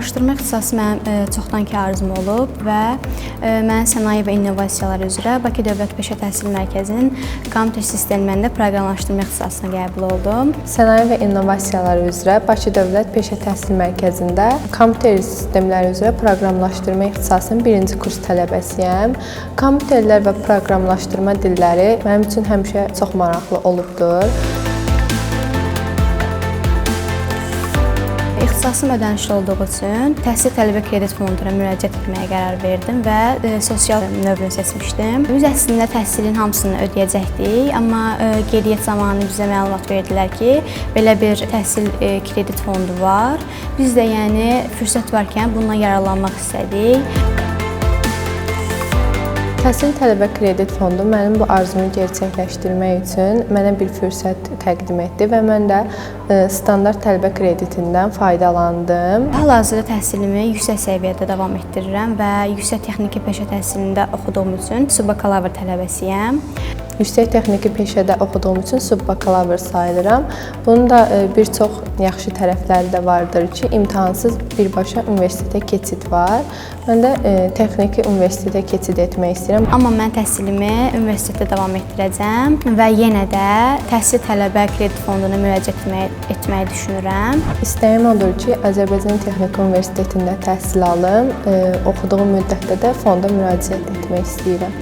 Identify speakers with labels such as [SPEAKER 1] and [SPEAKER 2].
[SPEAKER 1] Proqramlaşdırma ixtisası mənim çoxdankı arzum olub və mən sənaye və innovasiyalar üzrə Bakı Dövlət Peşə Təhsil Mərkəzinin kompüter sistemlərində proqramlaşdırma ixtisasına qəbul oldum.
[SPEAKER 2] Sənaye və innovasiyalar üzrə Bakı Dövlət Peşə Təhsil Mərkəzində kompüter sistemləri üzrə proqramlaşdırma ixtisasının 1-ci kurs tələbəsiyəm. Kompüterlər və proqramlaşdırma dilləri mənim üçün həmişə çox maraqlı olubdur.
[SPEAKER 1] İxtisasım ödənişli olduğu üçün Təhsil Tələbə Kredit Fonduna müraciət etməyə qərar verdim və sosial növünü seçmişdim. Biz əslində təhsilin hamısını ödəyəcəkdik, amma qeydiyyat zamanı bizə məlumat verdilər ki, belə bir təhsil kredit fondu var. Biz də fürsət varkən bundan yararlanmaq istədik.
[SPEAKER 2] Təhsil Tələbə Kredit Fondu mənim bu arzumu gerçəkləşdirmək üçün mənə bir fürsət təqdim etdi və mən də standart tələbə kreditindən faydalandım.
[SPEAKER 1] Hal-hazırda təhsilimi yüksək səviyyədə davam etdirirəm və yüksək texniki peşə təhsilində oxuduğum üçün subbakalavr tələbəsiyəm.
[SPEAKER 2] Yüksək texniki peşədə oxuduğum üçün subbakalavr sayılıram. Bunun da bir çox yaxşı tərəfləri də vardır ki, imtahansız birbaşa universitetə keçid var. Mən də texniki universitetə keçid etmək istəyirəm.
[SPEAKER 1] Amma mən təhsilimi universitetdə davam etdirəcəm və yenə də Təhsil Tələbə Kredit Fonduna müraciət etməyi düşünürəm.
[SPEAKER 2] İstəyim odur ki, Azərbaycan Texniki Universitetində təhsil alım, oxuduğum müddətdə də fonda müraciət etmək istəyirəm.